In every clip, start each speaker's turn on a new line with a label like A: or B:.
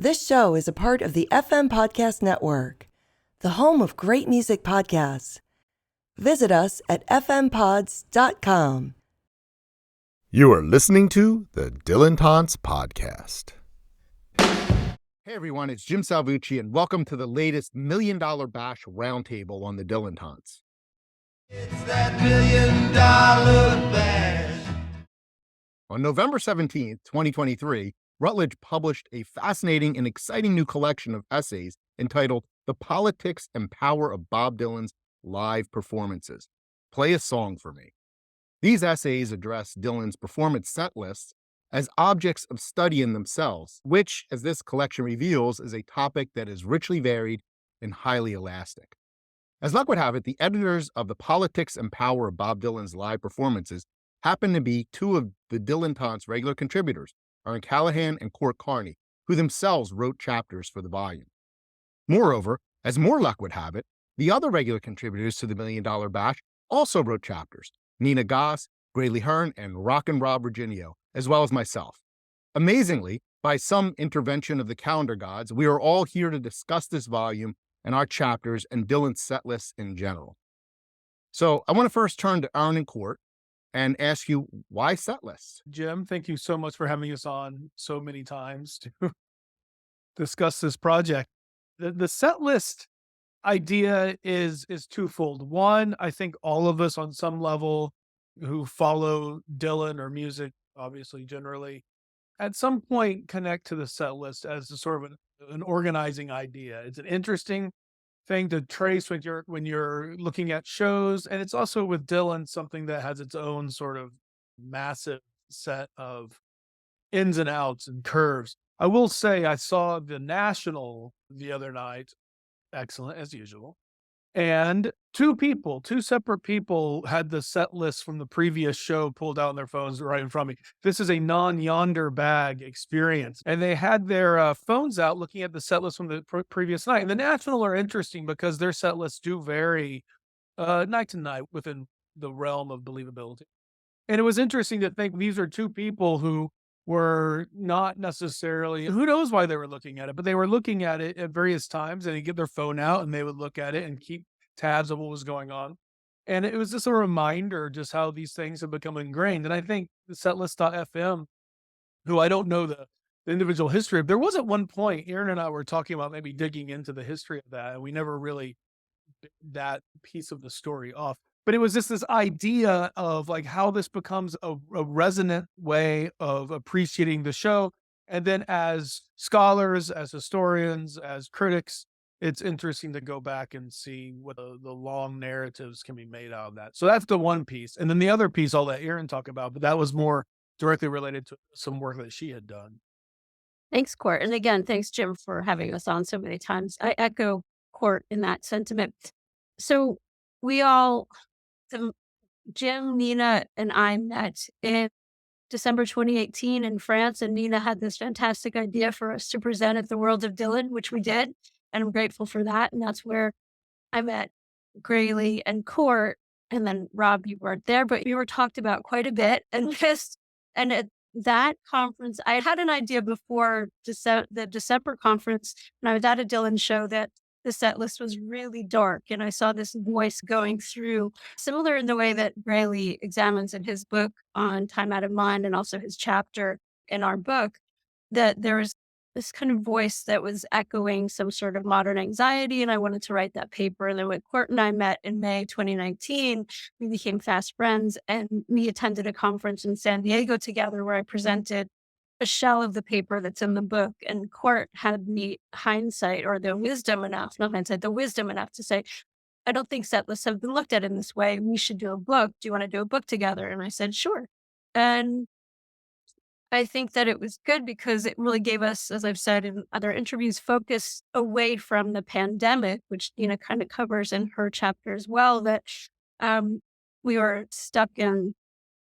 A: This show is a part of the FM Podcast Network, the home of great music podcasts. Visit us at fmpods.com.
B: You are listening to the Dylantantes podcast.
C: Hey everyone, it's Jim Salvucci, and welcome to the latest $1 Million Bash Roundtable on the Dylantantes.
D: It's that $1 Million Bash.
C: On November 17th, 2023, Routledge published a fascinating and exciting new collection of essays entitled The Politics and Power of Bob Dylan's Live Performances. Play a Song for Me. These essays address Dylan's performance set lists as objects of study in themselves, which, as this collection reveals, is a topic that is richly varied and highly elastic. As luck would have it, the editors of The Politics and Power of Bob Dylan's Live Performances happen to be two of the Dylantantes' regular contributors, Erin Callahan and Carney, who themselves wrote chapters for the volume. Moreover, as more luck would have it, the other regular contributors to the $1 Million Bash also wrote chapters, Nina Goss, Graylee Hearn, and Rockin' Rob Virginio, as well as myself. Amazingly, by some intervention of the calendar gods, we are all here to discuss this volume and our chapters and Dylan's set lists in general. So I want to first turn to Erin and Court and ask you, why set lists?
E: Jim, thank you so much for having us on so many times to discuss this project. The set list idea is twofold. One, I think all of us on some level who follow Dylan or music, obviously generally, at some point connect to the set list as a sort of an organizing idea. It's an interesting thing to trace when you're looking at shows, and it's also with Dylan something that has its own sort of massive set of ins and outs and curves. I will say I saw the National the other night, excellent as usual, and two separate people had the set list from the previous show pulled out on their phones right in front of me. This is a non-yonder bag experience. And they had their phones out looking at the set list from the previous night. And the National are interesting because their set lists do vary night to night within the realm of believability. And it was interesting to think these are two people who were not necessarily, who knows why they were looking at it, but they were looking at it at various times, and they'd get their phone out and they would look at it and keep tabs of what was going on. And it was just a reminder just how these things have become ingrained. And I think the setlist.fm, who I don't know the individual history of, there was at one point, Erin and I were talking about maybe digging into the history of that, and we never really bit that piece of the story off. But it was just this idea of like how this becomes a resonant way of appreciating the show. And then as scholars, as historians, as critics, it's interesting to go back and see what the long narratives can be made out of that. So that's the one piece. And then the other piece I'll let Erin talk about, but that was more directly related to some work that she had done.
F: Thanks, Court. And again, thanks, Jim, for having us on so many times. I echo Court in that sentiment. So Jim, Nina, and I met in December 2018 in France, and Nina had this fantastic idea for us to present at the World of Dylan, which we did, and I'm grateful for that. And that's where I met Graylee and Court, and then Rob, you weren't there, but we were talked about quite a bit. And at that conference, I had an idea before the December conference, and I was at a Dylan show that the set list was really dark, and I saw this voice going through, similar in the way that Graylee examines in his book on Time Out of Mind and also his chapter in our book, that there was this kind of voice that was echoing some sort of modern anxiety, and I wanted to write that paper. And then when Court and I met in May 2019, we became fast friends, and we attended a conference in San Diego together where I presented a shell of the paper that's in the book, and Court had the hindsight or the wisdom enough, not hindsight, the wisdom enough to say, I don't think set lists have been looked at in this way. We should do a book. Do you want to do a book together? And I said, sure. And I think that it was good because it really gave us, as I've said in other interviews, focus away from the pandemic, which Nina kind of covers in her chapter as well, that we were stuck in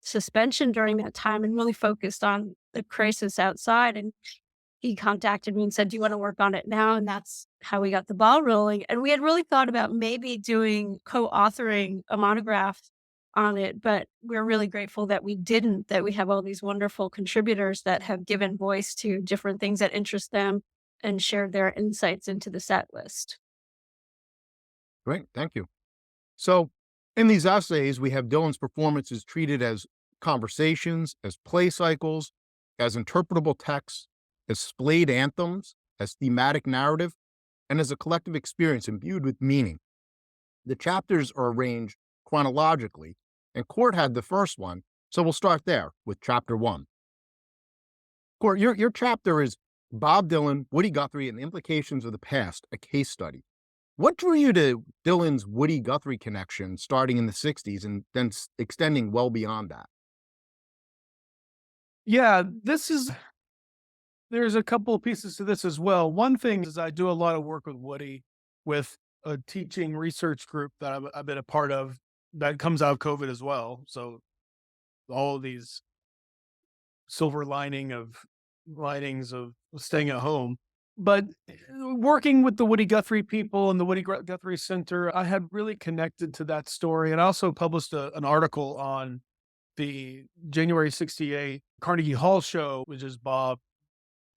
F: suspension during that time and really focused on the crisis outside. And he contacted me and said, do you want to work on it now? And that's how we got the ball rolling. And we had really thought about maybe co-authoring a monograph on it, but we're really grateful that we didn't, that we have all these wonderful contributors that have given voice to different things that interest them and shared their insights into the set list.
C: Great, thank you. So, in these essays, we have Dylan's performances treated as conversations, as play cycles, as interpretable texts, as splayed anthems, as thematic narrative, and as a collective experience imbued with meaning. The chapters are arranged chronologically, and Court had the first one, so we'll start there with chapter 1. Court, your chapter is Bob Dylan, Woody Guthrie, and the Implications of the Past, a case study. What drew you to Dylan's Woody Guthrie connection starting in the 60s and then extending well beyond that?
E: Yeah, there's a couple of pieces to this as well. One thing is I do a lot of work with Woody with a teaching research group that I've been a part of that comes out of COVID as well. So all of these silver linings of staying at home. But working with the Woody Guthrie people and the Woody Guthrie Center, I had really connected to that story. And I also published an article on the January 68 Carnegie Hall show, which is Bob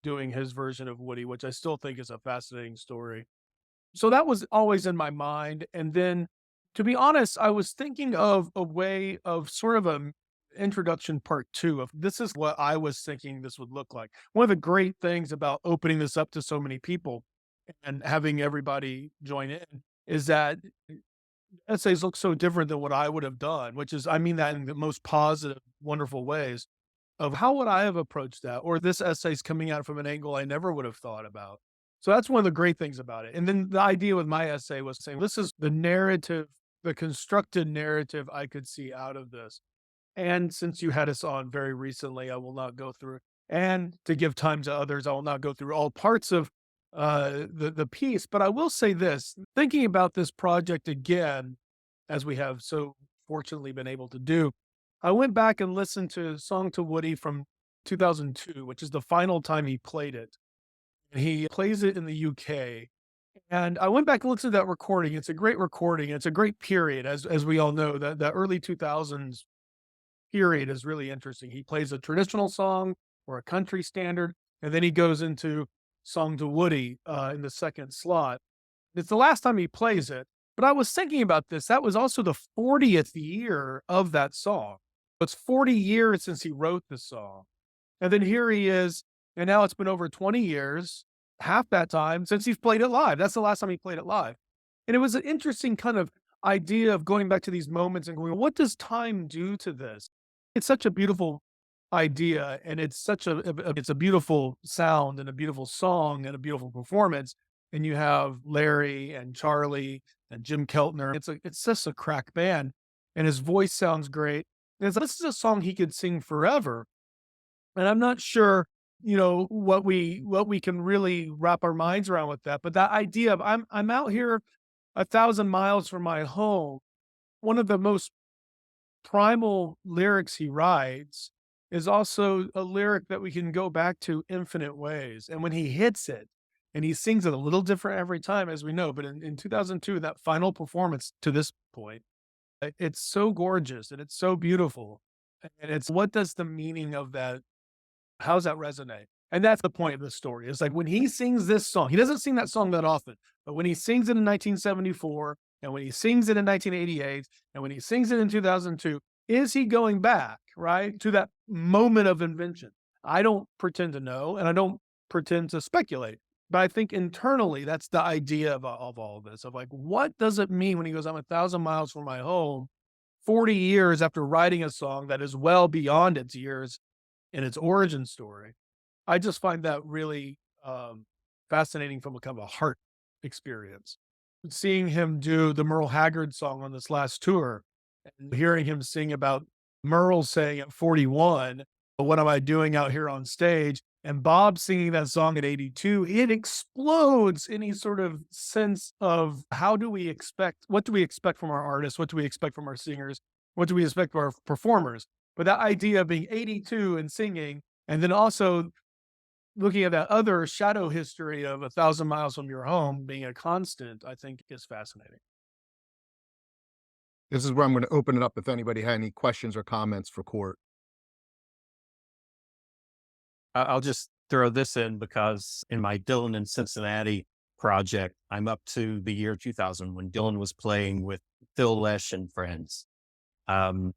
E: doing his version of Woody, which I still think is a fascinating story. So that was always in my mind. And then, to be honest, I was thinking of a way of sort of a introduction part 2 of this is what I was thinking this would look like. One of the great things about opening this up to so many people and having everybody join in is that essays look so different than what I would have done, which is, I mean that in the most positive, wonderful ways of how would I have approached that? Or this essay's coming out from an angle I never would have thought about. So that's one of the great things about it. And then the idea with my essay was saying, this is the narrative, the constructed narrative I could see out of this. And since you had us on very recently, I will not go through, and to give time to others, I will not go through all parts of the piece. But I will say this, thinking about this project again, as we have so fortunately been able to do, I went back and listened to Song to Woody from 2002, which is the final time he played it. And he plays it in the UK. And I went back and listened to that recording. It's a great recording. It's a great period, as we all know, that early 2000s period is really interesting. He plays a traditional song or a country standard, and then he goes into Song to Woody in the second slot. It's the last time he plays it, but I was thinking about this. That was also the 40th year of that song. It's 40 years since he wrote the song. And then here he is, and now it's been over 20 years, half that time, since he's played it live. That's the last time he played it live. And it was an interesting kind of idea of going back to these moments and going, what does time do to this? It's such a beautiful idea, and it's a beautiful sound and a beautiful song and a beautiful performance. And you have Larry and Charlie and Jim Keltner. It's just a crack band, and his voice sounds great. And this is a song he could sing forever. And I'm not sure, what we can really wrap our minds around with that. But that idea of I'm out here 1,000 miles from my home, one of the most primal lyrics he writes is also a lyric that we can go back to infinite ways. And when he hits it, and he sings it a little different every time, as we know, but in 2002, that final performance to this point, it's so gorgeous and it's so beautiful. And it's what does the meaning of that, how does that resonate? And that's the point of the story. It's like when he sings this song, he doesn't sing that song that often, but when he sings it in 1974, and when he sings it in 1988, and when he sings it in 2002, is he going back, right, to that moment of invention? I don't pretend to know, and I don't pretend to speculate. But I think internally, that's the idea of all of this, of like, what does it mean when he goes, I'm 1,000 miles from my home, 40 years after writing a song that is well beyond its years in its origin story? I just find that really fascinating from a kind of a heart experience. Seeing him do the Merle Haggard song on this last tour and hearing him sing about Merle saying at 41, what am I doing out here on stage? And Bob singing that song at 82, it explodes any sort of sense of what do we expect from our artists? What do we expect from our singers? What do we expect from our performers? But that idea of being 82 and singing, and then also looking at that other shadow history of 1,000 miles from your home being a constant, I think is fascinating.
C: This is where I'm going to open it up if anybody had any questions or comments for Court.
G: I'll just throw this in because in my Dylan in Cincinnati project, I'm up to the year 2000 when Dylan was playing with Phil Lesh and friends. And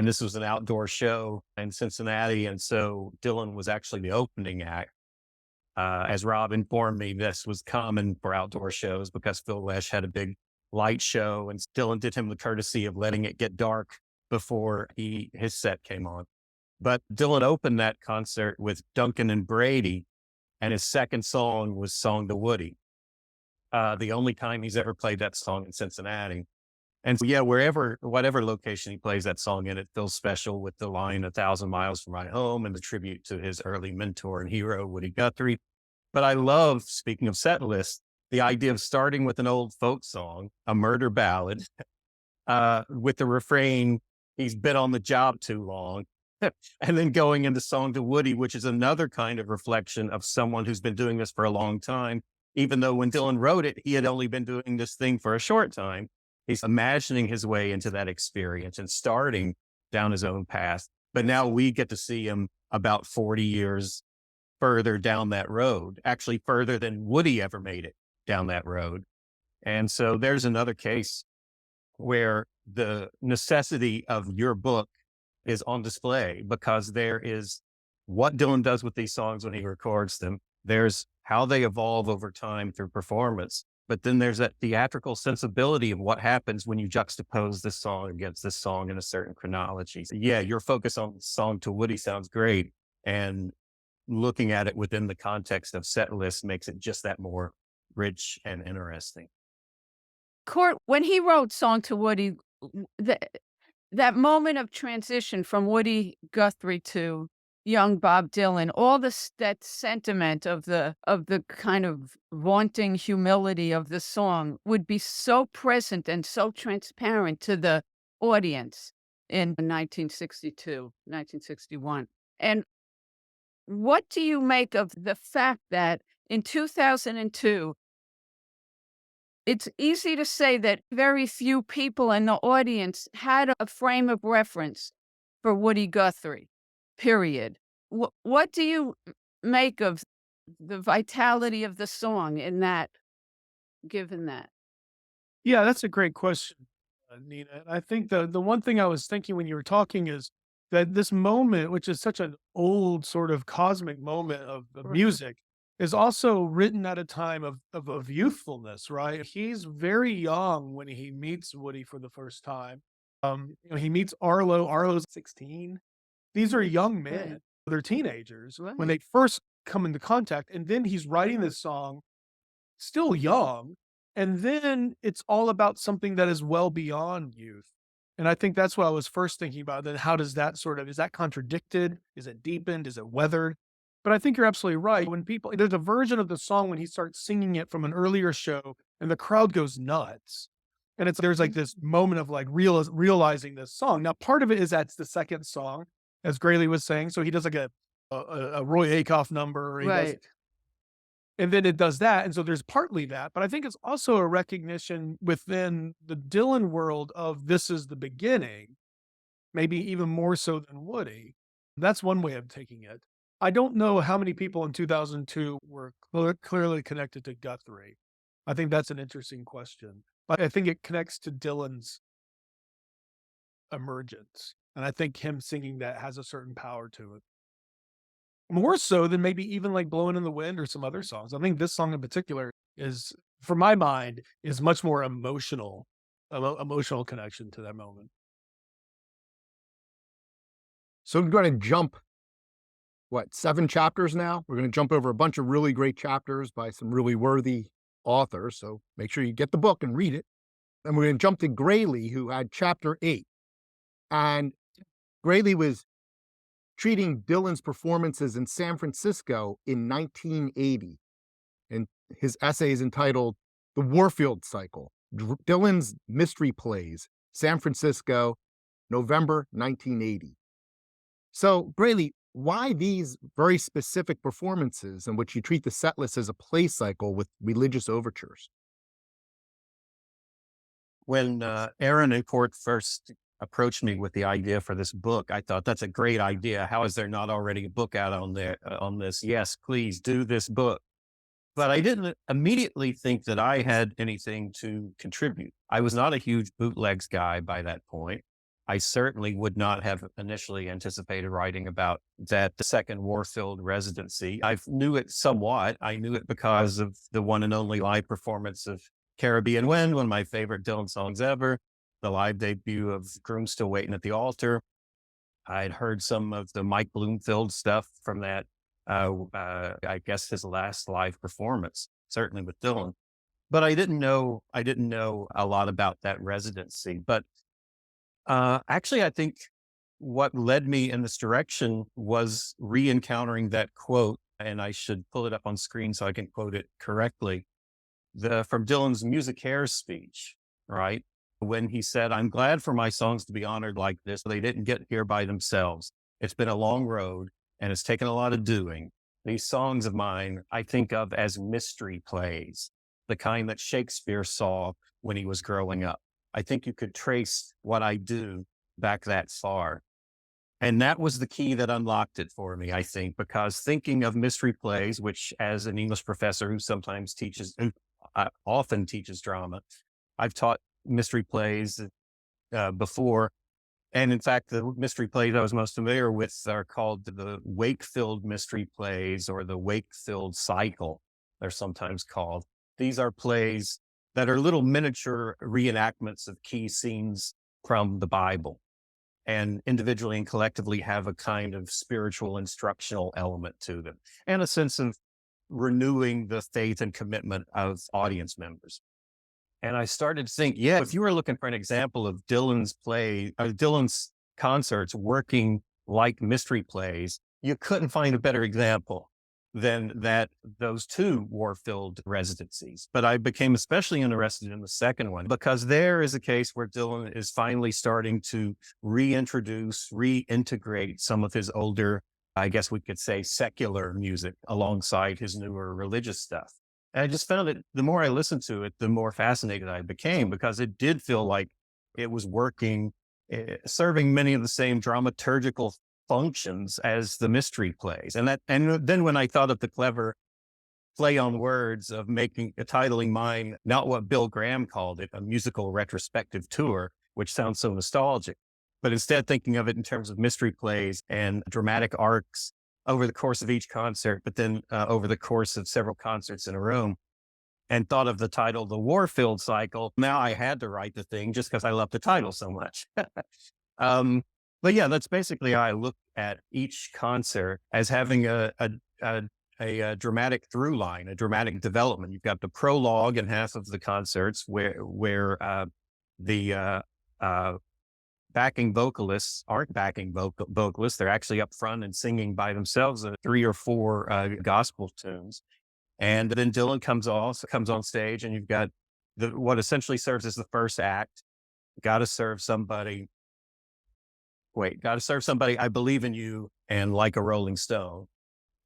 G: this was an outdoor show in Cincinnati. And so Dylan was actually the opening act. As Rob informed me, this was common for outdoor shows because Phil Lesh had a big light show and Dylan did him the courtesy of letting it get dark before his set came on. But Dylan opened that concert with Duncan and Brady, and his second song was Song to Woody. The only time he's ever played that song in Cincinnati. And so, yeah, whatever location he plays that song in, it feels special with the line 1,000 miles from my home and the tribute to his early mentor and hero, Woody Guthrie. But I love, speaking of set list, the idea of starting with an old folk song, a murder ballad, with the refrain, he's been on the job too long, and then going into Song to Woody, which is another kind of reflection of someone who's been doing this for a long time. Even though when Dylan wrote it, he had only been doing this thing for a short time. He's imagining his way into that experience and starting down his own path. But now we get to see him about 40 years further down that road, actually further than Woody ever made it down that road. And so there's another case where the necessity of your book is on display because there is what Dylan does with these songs when he records them. There's how they evolve over time through performance. But then there's that theatrical sensibility of what happens when you juxtapose this song against this song in a certain chronology. So yeah, your focus on Song to Woody sounds great. And looking at it within the context of set list makes it just that more rich and interesting.
H: Court, when he wrote Song to Woody, that moment of transition from Woody Guthrie to young Bob Dylan, all that sentiment of the kind of vaunting humility of the song would be so present and so transparent to the audience in 1962, 1961. And what do you make of the fact that in 2002, it's easy to say that very few people in the audience had a frame of reference for Woody Guthrie, period. What do you make of the vitality of the song in that, given that?
E: Yeah, that's a great question, Nina. And I think the one thing I was thinking when you were talking is that this moment, which is such an old sort of cosmic moment of music, is also written at a time of youthfulness, right? He's very young when he meets Woody for the first time. He meets Arlo. Arlo's 16. These are young men.
H: Right.
E: They're teenagers
H: Right.
E: when they first come into contact. And then he's writing this song, still young. And then it's all about something that is well beyond youth. And I think that's what I was first thinking about. Then how does that is that contradicted? Is it deepened? Is it weathered? But I think you're absolutely right. When there's a version of the song when he starts singing it from an earlier show and the crowd goes nuts. And there's like this moment of like realizing this song. Now, part of it is that's the second song, as Grayley was saying. So he does like a Roy Acuff number.
H: Right.
E: And then it does that. And so there's partly that. But I think it's also a recognition within the Dylan world of this is the beginning, maybe even more so than Woody. That's one way of taking it. I don't know how many people in 2002 were clearly connected to Guthrie. I think that's an interesting question. But I think it connects to Dylan's emergence. And I think him singing that has a certain power to it. More so than maybe even like Blowing in the Wind or some other songs. I think this song in particular is, for my mind, is much more emotional connection to that moment.
C: So we're going to jump, 7 chapters now? We're going to jump over a bunch of really great chapters by some really worthy authors. So make sure you get the book and read it. And we're going to jump to Grayley, who had chapter 8. And Grayley was treating Dylan's performances in San Francisco in 1980. And his essay is entitled The Warfield Cycle, Dylan's Mystery Plays, San Francisco, November 1980. So, Grayley, why these very specific performances in which you treat the set list as a play cycle with religious overtures?
G: When Erin and Court first approached me with the idea for this book, I thought that's a great idea. How is there not already a book out on this? Yes, please do this book. But I didn't immediately think that I had anything to contribute. I was not a huge bootlegs guy by that point. I certainly would not have initially anticipated writing about that second Warfield residency. I knew it somewhat. I knew it because of the one and only live performance of Caribbean Wind, one of my favorite Dylan songs ever, the live debut of Groom Still Waiting at the Altar. I'd heard some of the Mike Bloomfield stuff from that, I guess his last live performance, certainly with Dylan. But I didn't know a lot about that residency. But actually, I think what led me in this direction was re-encountering that quote, and I should pull it up on screen so I can quote it correctly. From Dylan's Musicaire speech, right? When he said, "I'm glad for my songs to be honored like this. They didn't get here by themselves. It's been a long road and it's taken a lot of doing. These songs of mine, I think of as mystery plays, the kind that Shakespeare saw when he was growing up. I think you could trace what I do back that far." And that was the key that unlocked it for me, I think, because thinking of mystery plays, which as an English professor who often teaches drama, I've taught mystery plays before. And in fact, the mystery plays I was most familiar with are called the Wakefield mystery plays, or the Wakefield cycle, they're sometimes called. These are plays that are little miniature reenactments of key scenes from the Bible, and individually and collectively have a kind of spiritual instructional element to them, and a sense of renewing the faith and commitment of audience members. And I started to think, yeah, if you were looking for an example of Dylan's concerts working like mystery plays, you couldn't find a better example than those two Warfield residencies. But I became especially interested in the second one, because there is a case where Dylan is finally starting to reintegrate some of his older, I guess we could say, secular music alongside his newer religious stuff. And I just found that the more I listened to it, the more fascinated I became, because it did feel like it was working, serving many of the same dramaturgical functions as the mystery plays. And then when I thought of the clever play on words of titling mine, not what Bill Graham called it, a musical retrospective tour, which sounds so nostalgic, but instead thinking of it in terms of mystery plays and dramatic arcs over the course of each concert, but then over the course of several concerts in a row, and thought of the title, The Warfield Cycle. Now I had to write the thing just because I love the title so much. But yeah, that's basically how I look at each concert, as having a dramatic through line, a dramatic development. You've got the prologue in half of the concerts where the backing vocalists aren't backing vocalists. They're actually up front and singing by themselves 3 or 4 gospel tunes. And then Dylan comes on stage, and you've got what essentially serves as the first act. Gotta serve somebody, I Believe in You, and Like a Rolling Stone.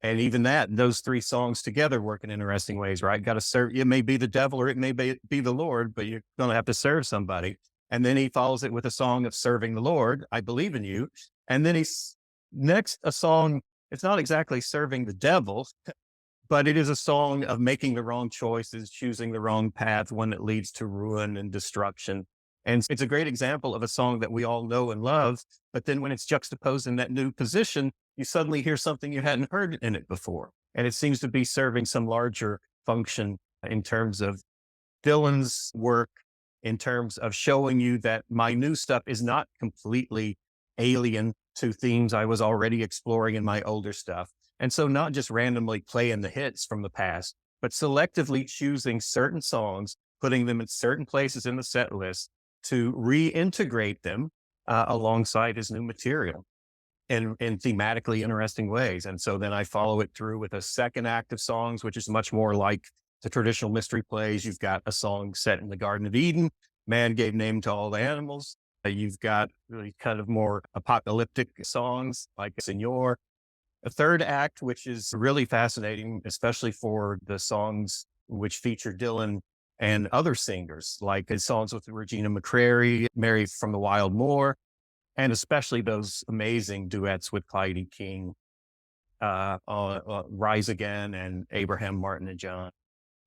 G: And even those 3 songs together work in interesting ways, right? Got to serve, it may be the devil or it may be the Lord, but you're going to have to serve somebody. And then he follows it with a song of serving the Lord, I Believe in You. And then a song, it's not exactly serving the devil, but it is a song of making the wrong choices, choosing the wrong path, one that leads to ruin and destruction. And it's a great example of a song that we all know and love, but then when it's juxtaposed in that new position, you suddenly hear something you hadn't heard in it before. And it seems to be serving some larger function in terms of Dylan's work, in terms of showing you that my new stuff is not completely alien to themes I was already exploring in my older stuff. And so not just randomly playing the hits from the past, but selectively choosing certain songs, putting them in certain places in the set list to reintegrate them alongside his new material in thematically interesting ways. And so then I follow it through with a second act of songs, which is much more like the traditional mystery plays. You've got a song set in the Garden of Eden. Man gave name to all the animals. You've got really kind of more apocalyptic songs like Senor. A third act, which is really fascinating, especially for the songs which feature Dylan and other singers, like his songs with Regina McCrary, Mary from the Wild Moor, and especially those amazing duets with Clyde King, Rise Again and Abraham, Martin and John,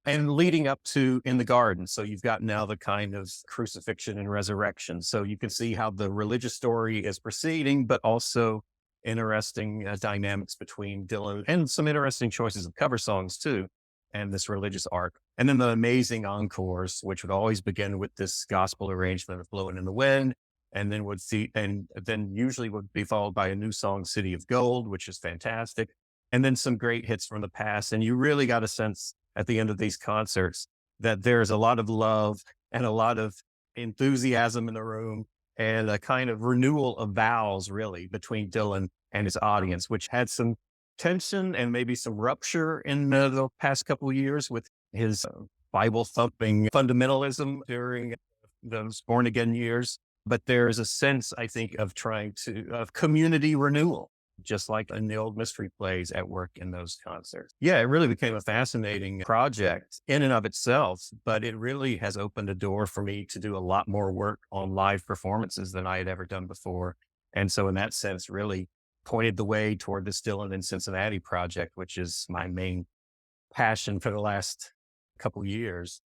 G: and leading up to In the Garden. So you've got now the kind of crucifixion and resurrection. So you can see how the religious story is proceeding, but also interesting dynamics between Dylan and some interesting choices of cover songs too, and this religious arc. And then the amazing encores, which would always begin with this gospel arrangement of Blowing in the Wind, and then usually would be followed by a new song, City of Gold, which is fantastic. And then some great hits from the past. And you really got a sense at the end of these concerts that there's a lot of love and a lot of enthusiasm in the room, and a kind of renewal of vows really between Dylan and his audience, which had some tension and maybe some rupture in the past couple of years with his Bible thumping fundamentalism during those born again years. But there is a sense, I think, of community renewal, just like in the old mystery plays at work in those concerts. Yeah, it really became a fascinating project in and of itself, but it really has opened a door for me to do a lot more work on live performances than I had ever done before. And so in that sense, really pointed the way toward the Dylan in Cincinnati project, which is my main passion for the last couple years.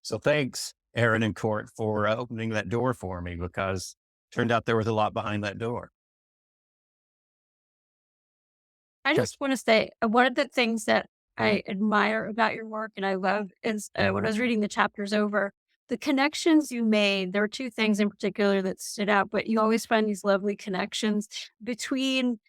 G: So thanks, Erin and Court, for opening that door for me, because it turned out there was a lot behind that door.
F: I just want to say one of the things that I admire about your work and I love is when I was reading the chapters over, the connections you made. There were two things in particular that stood out, but you always find these lovely connections between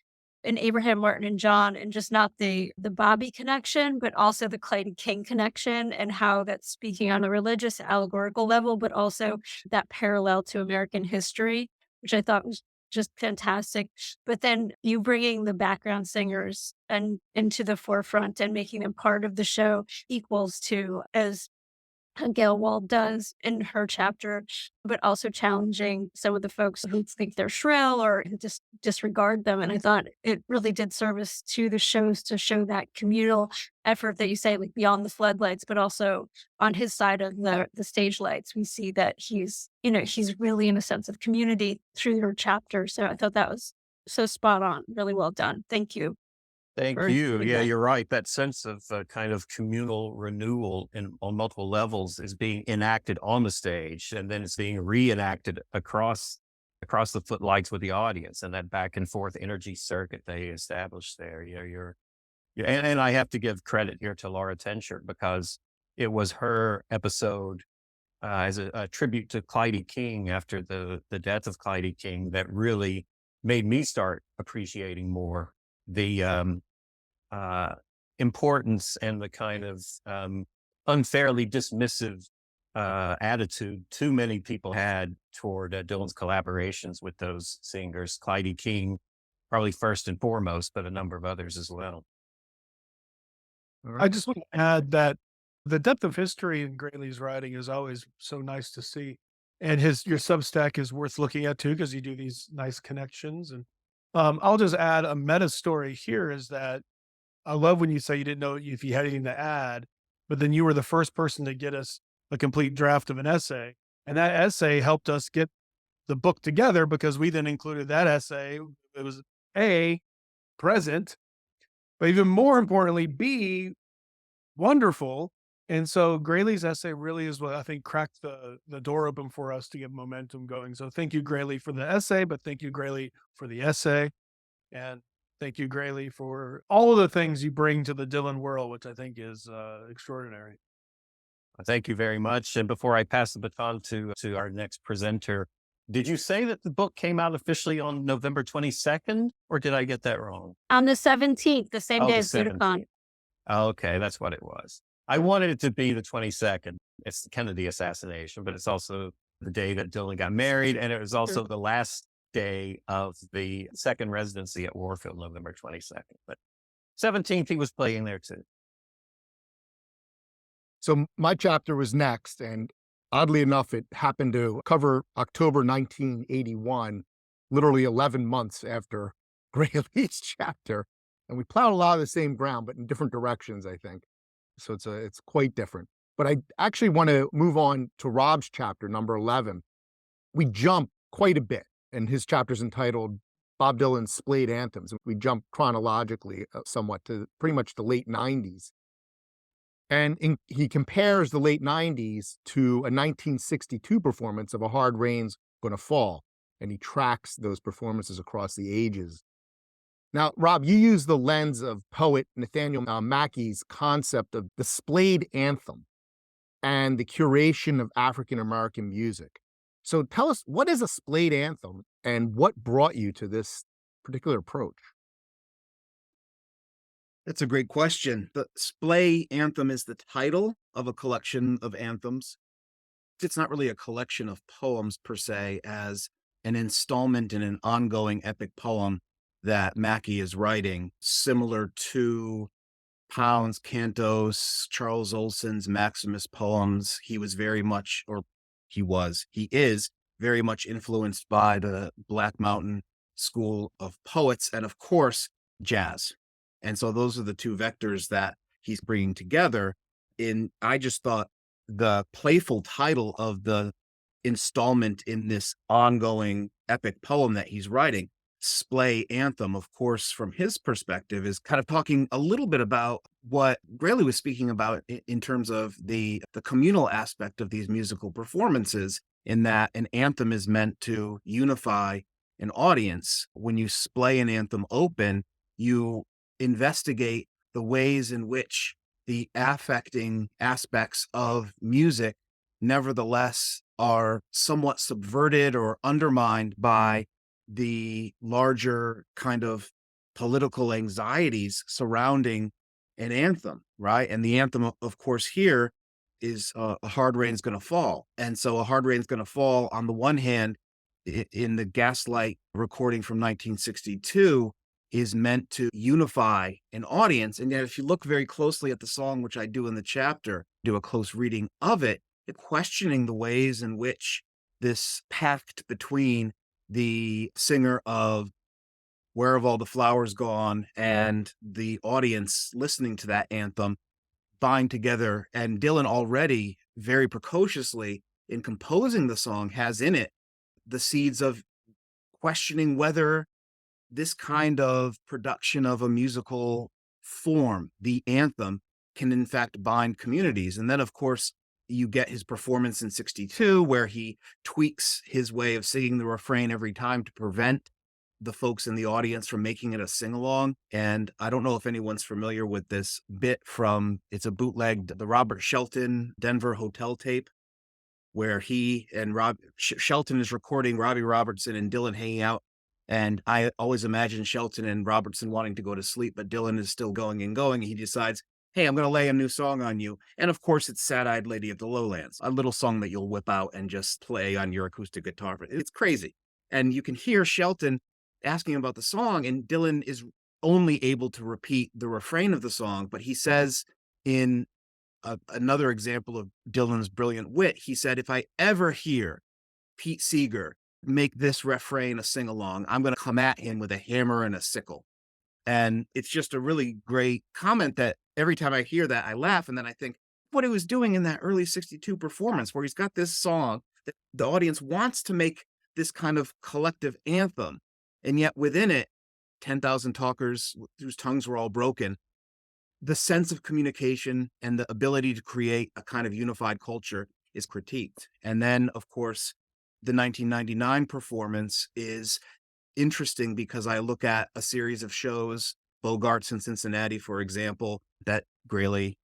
F: an Abraham, Martin, and John, and just not the Bobby connection, but also the Clyde King connection, and how that's speaking on a religious allegorical level, but also that parallel to American history, which I thought was just fantastic. But then you bringing the background singers and into the forefront and making them part of the show equals to, as Gail Wald does in her chapter, but also challenging some of the folks who think they're shrill or who just disregard them. And I thought it really did service to the shows to show that communal effort that you say, like beyond the floodlights, but also on his side of the stage lights, we see that he's really in a sense of community through her chapter. So I thought that was so spot on, really well done. Thank you.
G: Thank you. Yeah, you're right. That sense of kind of communal renewal on multiple levels is being enacted on the stage, and then it's being reenacted across the footlights with the audience, and that back and forth energy circuit they established there. And I have to give credit here to Laura Tencher, because it was her episode as a tribute to Clyde King after the death of Clyde King that really made me start appreciating more the importance and the kind of unfairly dismissive attitude too many people had toward Dylan's collaborations with those singers, Clyde King, probably first and foremost, but a number of others as well.
E: I just want to add that the depth of history in Graley's writing is always so nice to see. And your Substack is worth looking at too, because you do these nice connections. And I'll just add a meta story here is that I love when you say you didn't know if you had anything to add, but then you were the first person to get us a complete draft of an essay. And that essay helped us get the book together, because we then included that essay. It was A, present, but even more importantly, B, wonderful. And so Graley's essay really is what I think cracked the door open for us to get momentum going. So thank you, Graley, for the essay, but thank you, Graley, for the essay. And thank you, Graley, for all of the things you bring to the Dylan world, which I think is extraordinary.
G: Thank you very much. And before I pass the baton to our next presenter, did you say that the book came out officially on November 22nd, or did I get that wrong?
F: On the 17th, the same day as Budokan.
G: Okay, that's what it was. I wanted it to be the 22nd. It's the Kennedy assassination, but it's also the day that Dylan got married, and it was also the last day of the second residency at Warfield, November 22nd. But 17th, he was playing there too.
C: So my chapter was next, and oddly enough, it happened to cover October 1981, literally 11 months after Graley's chapter. And we plowed a lot of the same ground, but in different directions, I think. So it's quite different. But I actually want to move on to Rob's chapter, number 11. We jump quite a bit and his chapter's entitled Bob Dylan's Splayed Anthems. We jump chronologically somewhat to pretty much the late 90s. And he compares the late 90s to a 1962 performance of A Hard Rain's Gonna Fall, and he tracks those performances across the ages. Now, Rob, you use the lens of poet Nathaniel Mackey's concept of the splayed anthem and the curation of African American music. So tell us, what is a splayed anthem and what brought you to this particular approach?
I: That's a great question. The Splay Anthem is the title of a collection of anthems. It's not really a collection of poems per se, as an installment in an ongoing epic poem that Mackey is writing, similar to Pound's Cantos, Charles Olson's Maximus poems. He is very much influenced by the Black Mountain School of Poets and, of course, jazz. And so those are the two vectors that he's bringing together. I just thought the playful title of the installment in this ongoing epic poem that he's writing, Splay Anthem, of course, from his perspective, is kind of talking a little bit about what Grayley was speaking about in terms of the communal aspect of these musical performances, in that an anthem is meant to unify an audience. When you splay an anthem open, you investigate the ways in which the affecting aspects of music nevertheless are somewhat subverted or undermined by the larger kind of political anxieties surrounding an anthem, right? And the anthem, of course, here is A Hard Rain's Gonna Fall. And so A Hard Rain's Gonna Fall, on the one hand, in the Gaslight recording from 1962, is meant to unify an audience. And yet, if you look very closely at the song, which I do in the chapter, do a close reading of it, questioning the ways in which this pact between the singer of Where Have All the Flowers Gone and the audience listening to that anthem bind together. And Dylan already very precociously in composing the song has in it the seeds of questioning whether this kind of production of a musical form, the anthem, can in fact bind communities. And then, of course, you get his performance in 62, where he tweaks his way of singing the refrain every time to prevent the folks in the audience from making it a sing-along. And I don't know if anyone's familiar with this bit it's a bootlegged, the Robert Shelton Denver Hotel tape, where he and Shelton is recording Robbie Robertson and Dylan hanging out. And I always imagine Shelton and Robertson wanting to go to sleep, but Dylan is still going and going. He decides, hey, I'm going to lay a new song on you. And of course, it's Sad-Eyed Lady of the Lowlands, a little song that you'll whip out and just play on your acoustic guitar. It's crazy. And you can hear Shelton asking about the song, and Dylan is only able to repeat the refrain of the song. But he says in another example of Dylan's brilliant wit, he said, if I ever hear Pete Seeger make this refrain a sing-along, I'm going to come at him with a hammer and a sickle. And it's just a really great comment that every time I hear that, I laugh. And then I think what he was doing in that early 62 performance, where he's got this song that the audience wants to make this kind of collective anthem. And yet within it, 10,000 talkers whose tongues were all broken, the sense of communication and the ability to create a kind of unified culture is critiqued. And then, of course, the 1999 performance is interesting because I look at a series of shows, Bogart's in Cincinnati, for example, that Grayley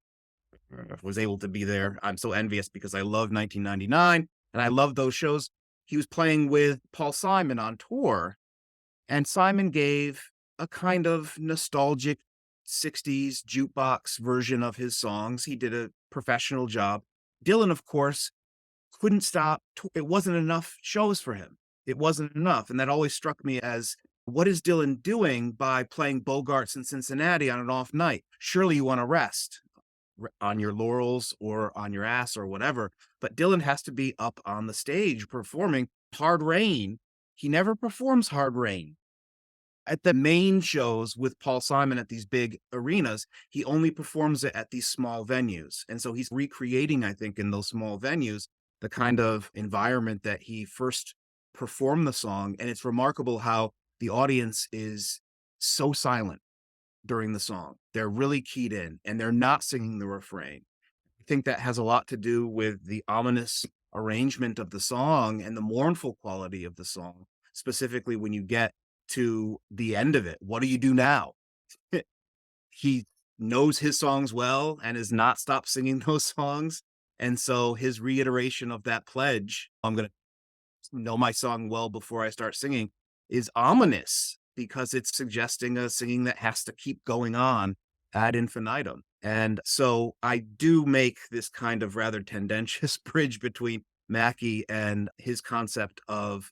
I: was able to be there. I'm so envious because I love 1999 and I love those shows. He was playing with Paul Simon on tour, and Simon gave a kind of nostalgic 60s jukebox version of his songs. He did a professional job. Dylan, of course, couldn't stop. It wasn't enough shows for him. It wasn't enough. And that always struck me as, what is Dylan doing by playing Bogart's in Cincinnati on an off night? Surely you want to rest on your laurels or on your ass or whatever. But Dylan has to be up on the stage performing Hard Rain. He never performs Hard Rain at the main shows with Paul Simon at these big arenas. He only performs it at these small venues. And so he's recreating, I think, in those small venues, the kind of environment that he first perform the song. And it's remarkable how the audience is so silent during the song. They're really keyed in and they're not singing the refrain. I think that has a lot to do with the ominous arrangement of the song and the mournful quality of the song, specifically when you get to the end of it. What do you do now? He knows his songs well and has not stopped singing those songs. And so his reiteration of that pledge, I'm going to know my song well before I start singing, is ominous because it's suggesting a singing that has to keep going on ad infinitum. And so I do make this kind of rather tendentious bridge between Mackey and his concept of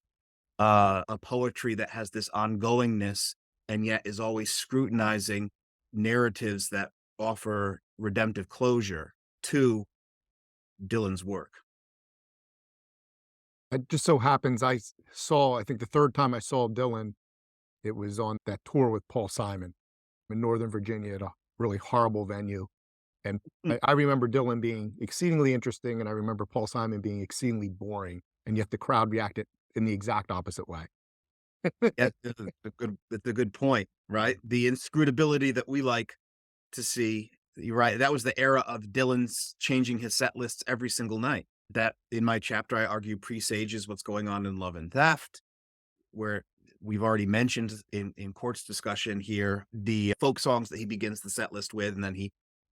I: a poetry that has this ongoingness and yet is always scrutinizing narratives that offer redemptive closure to Dylan's work.
C: It just so happens I think the third time I saw Dylan, it was on that tour with Paul Simon in Northern Virginia at a really horrible venue. And I remember Dylan being exceedingly interesting, and I remember Paul Simon being exceedingly boring, and yet the crowd reacted in the exact opposite way.
I: Yeah, that's a good point, right? The inscrutability that we like to see. You're right. That was the era of Dylan's changing his set lists every single night. That in my chapter, I argue presages what's going on in Love and Theft, where we've already mentioned in Court's discussion here, the folk songs that he begins the set list with, and then he's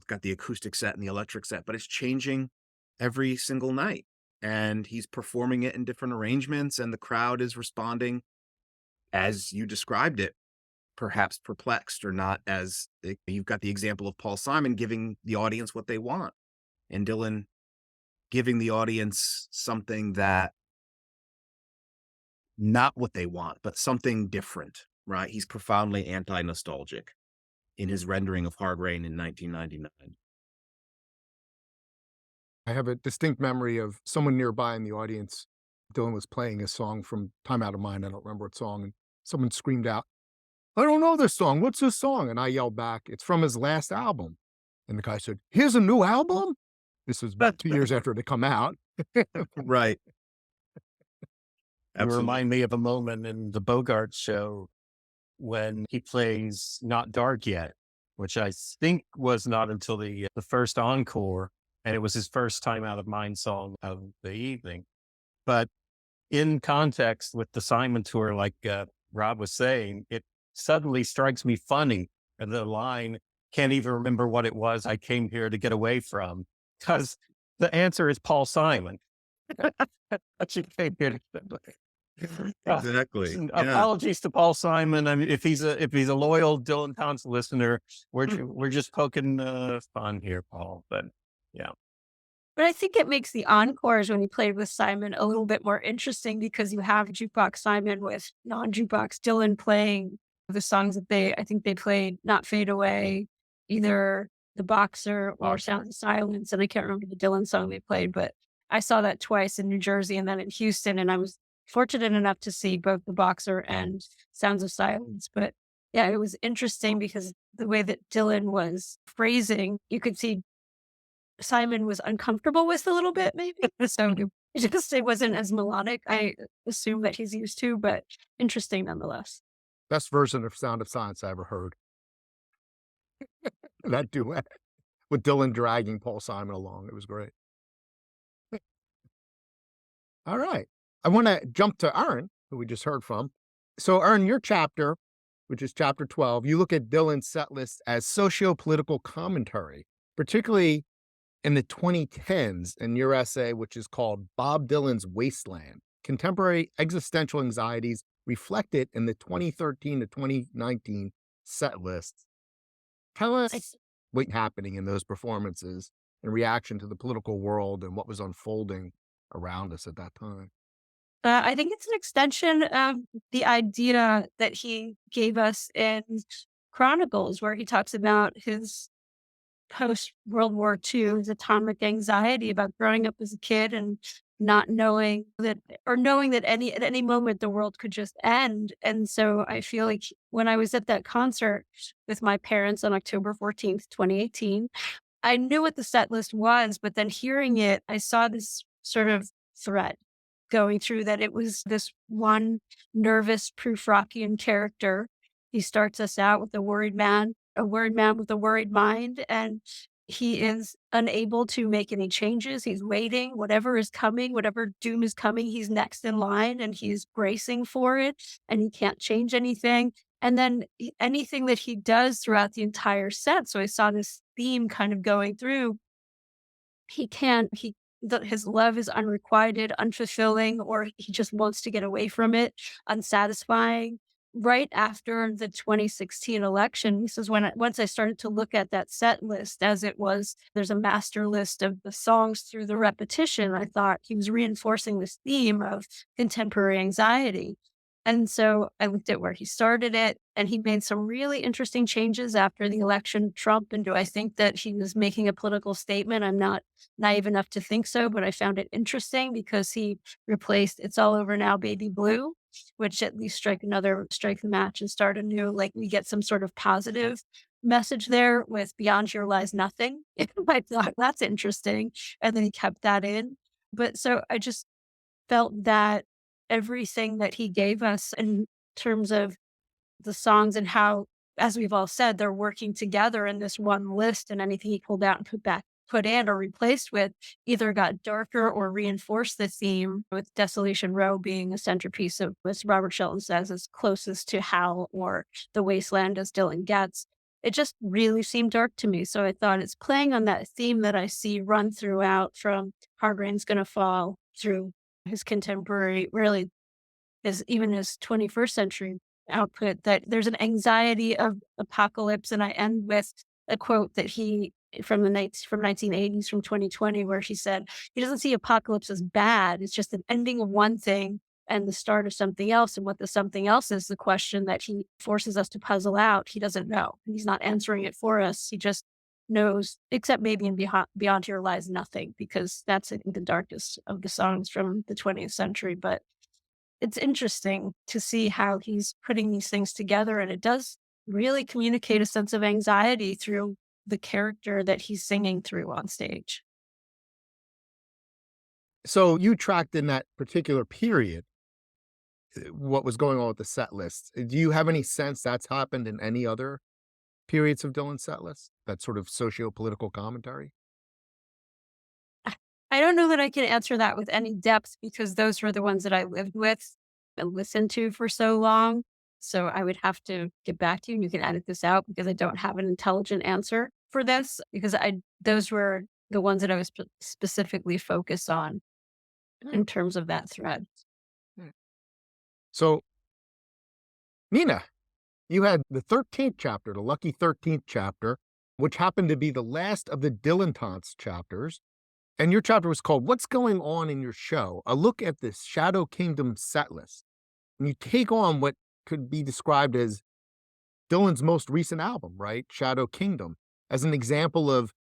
I: got the acoustic set and the electric set, but it's changing every single night. And he's performing it in different arrangements, and the crowd is responding as you described it, perhaps perplexed or not. As you've got the example of Paul Simon giving the audience what they want, and Dylan giving the audience something that not what they want, but something different, right? He's profoundly anti-nostalgic in his rendering of Hard Rain in 1999.
C: I have a distinct memory of someone nearby in the audience. Dylan was playing a song from Time Out of Mind. I don't remember what song. And someone screamed out, "I don't know this song. What's this song?" And I yelled back, "It's from his last album." And the guy said, "Here's a new album?" This was about 2 years after it had come out.
I: Right.
G: You remind me of a moment in the Bogart show when he plays Not Dark Yet, which I think was not until the first encore, and it was his first Time Out of Mind song of the evening. But in context with the Simon tour, like Rob was saying, it suddenly strikes me funny. And the line, "Can't even remember what it was I came here to get away from," because the answer is Paul Simon. What you came here to get away.
I: Exactly.
G: Apologies to Paul Simon. I mean, if he's a loyal Dylantantes listener, we're just poking fun here, Paul. But yeah.
F: But I think it makes the encores when he played with Simon a little bit more interesting because you have Jukebox Simon with non-Jukebox Dylan playing the songs that I think they played, Not Fade Away, either The Boxer or Sounds of Silence. And I can't remember the Dylan song they played, but I saw that twice in New Jersey and then in Houston. And I was fortunate enough to see both The Boxer and Sounds of Silence. But yeah, it was interesting because the way that Dylan was phrasing, you could see Simon was uncomfortable with a little bit, maybe. So it wasn't as melodic. I assume that he's used to, but interesting nonetheless.
C: Best version of Sound of Silence I ever heard. That duet with Dylan dragging Paul Simon along. It was great. All right. I want to jump to Erin, who we just heard from. So Erin, your chapter, which is chapter 12, you look at Dylan's set list as socio-political commentary, particularly in the 2010s in your essay, which is called Bob Dylan's Wasteland, Contemporary Existential Anxieties Reflected in the 2013 to 2019 Set List. Tell us what's happening in those performances in reaction to the political world and what was unfolding around us at that time.
F: I think it's an extension of the idea that he gave us in Chronicles, where he talks about his post-World War II, his atomic anxiety about growing up as a kid and not knowing that, or knowing that at any moment the world could just end. And so I feel like when I was at that concert with my parents on October 14th, 2018, I knew what the set list was, but then hearing it, I saw this sort of thread going through that it was this one nervous Prufrockian character. He starts us out with a worried man with a worried mind, and he is unable to make any changes. He's waiting. Whatever is coming, whatever doom is coming, he's next in line and he's bracing for it, and he can't change anything. And then anything that he does throughout the entire set. So I saw this theme kind of going through. He can't, he, his love is unrequited, unfulfilling, or he just wants to get away from it, unsatisfying. Right after the 2016 election, this is when once I started to look at that set list as it was, there's a master list of the songs through the repetition. I thought he was reinforcing this theme of contemporary anxiety. And so I looked at where he started it, and he made some really interesting changes after the election of Trump. And do I think that he was making a political statement? I'm not naive enough to think so, but I found it interesting because he replaced "It's All Over Now, Baby Blue," which at least strike the match and start anew. Like we get some sort of positive message there with "Beyond Here Lies Nothing." I thought that's interesting. And then he kept that in. But so I just felt that everything that he gave us in terms of the songs and how, as we've all said, they're working together in this one list, and anything he pulled out and put in or replaced with either got darker or reinforced the theme, with Desolation Row being a centerpiece of, as Robert Shelton says, as closest to Hell or The Wasteland as Dylan gets. It just really seemed dark to me. So I thought it's playing on that theme that I see run throughout from Hard Rain's Gonna Fall through his contemporary, really his 21st century output, that there's an anxiety of apocalypse. And I end with a quote that he from 1980s, from 2020, where she said he doesn't see apocalypse as bad. It's just an ending of one thing and the start of something else. And what the something else is, the question that he forces us to puzzle out. He doesn't know. He's not answering it for us. He just knows, except maybe in Beyond Here Lies Nothing, because that's, I think, the darkest of the songs from the 20th century. But it's interesting to see how he's putting these things together, and it does really communicate a sense of anxiety through the character that he's singing through on stage.
C: So you tracked in that particular period what was going on with the set list. Do you have any sense that's happened in any other periods of Dylan's set list? That sort of socio-political commentary?
F: I don't know that I can answer that with any depth, because those were the ones that I lived with and listened to for so long. So I would have to get back to you, and you can edit this out because I don't have an intelligent answer for this, because those were the ones that I was specifically focused on in terms of that thread.
C: So, Nina, you had the 13th chapter, the lucky 13th chapter, which happened to be the last of the Dylantantes chapters. And your chapter was called "What's Going On in Your Show? A Look at the Shadow Kingdom Set List." And you take on what could be described as Dylan's most recent album, right? Shadow Kingdom, as an example of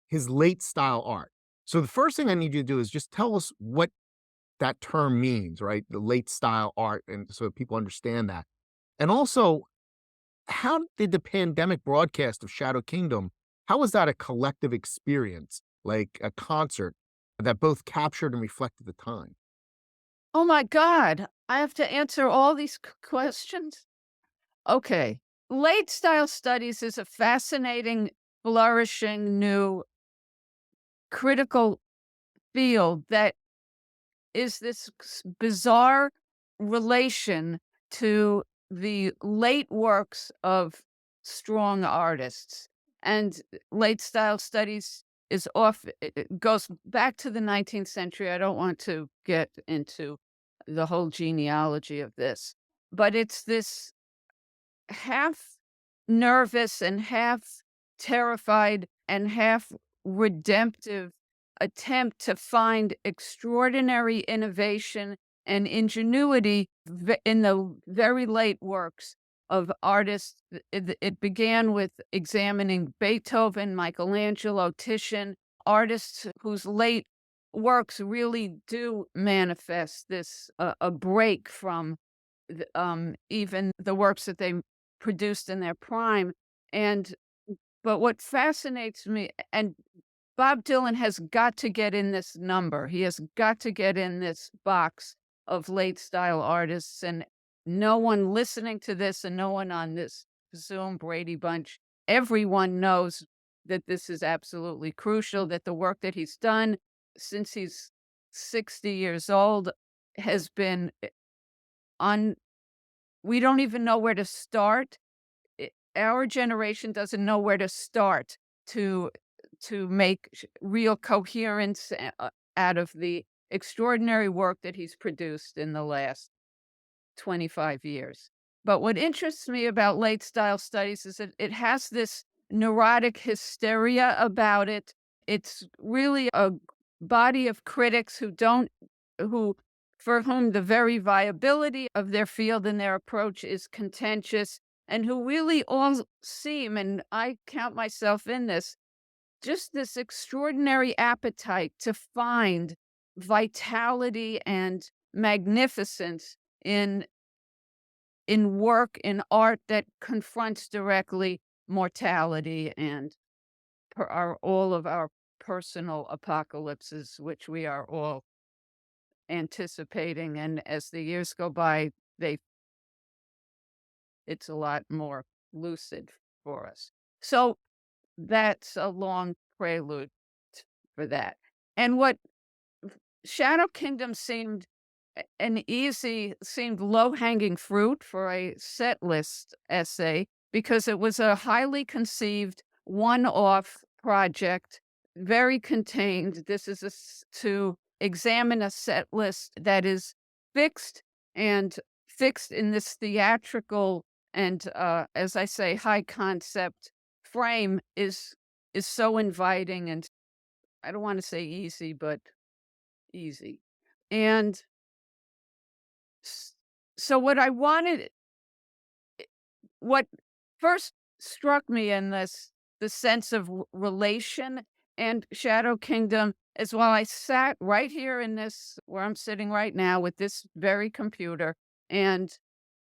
C: his late style art. So the first thing I need you to do is just tell us what that term means, right? The late style art, and so that people understand that. And also, how did the pandemic broadcast of Shadow Kingdom, how was that a collective experience, like a concert that both captured and reflected the time?
H: Oh my God. I have to answer all these questions? Okay. Late style studies is a fascinating, flourishing, new, critical field that is this bizarre relation to the late works of strong artists. And late style studies it goes back to the 19th century. I don't want to get into the whole genealogy of this, but it's this half nervous and half terrified and half redemptive attempt to find extraordinary innovation and ingenuity in the very late works of artists. It began with examining Beethoven, Michelangelo, Titian, artists whose late works really do manifest this a break from even the works that they produced in their prime. But what fascinates me, and Bob Dylan has got to get in this number. He has got to get in this box of late style artists, and no one listening to this and no one on this Zoom Brady Bunch, everyone knows that this is absolutely crucial, that the work that he's done since he's 60 years old has been we don't even know where to start. Our generation doesn't know where to start to make real coherence out of the extraordinary work that he's produced in the last 25 years. But what interests me about late style studies is that it has this neurotic hysteria about it. It's really a body of critics for whom the very viability of their field and their approach is contentious, and who really all seem, and I count myself in this, just this extraordinary appetite to find vitality and magnificence in work, in art that confronts directly mortality and all of our personal apocalypses, which we are all anticipating. And as the years go by, it's a lot more lucid for us. So that's a long prelude for that. And what Shadow Kingdom seemed low-hanging fruit for a set list essay, because it was a highly conceived one-off project, very contained. This is to examine a set list that is fixed in this theatrical and, as I say, high concept frame is so inviting, and I don't want to say easy, but easy. And so what first struck me in the sense of relation and Shadow Kingdom is while I sat right here in this, where I'm sitting right now with this very computer, and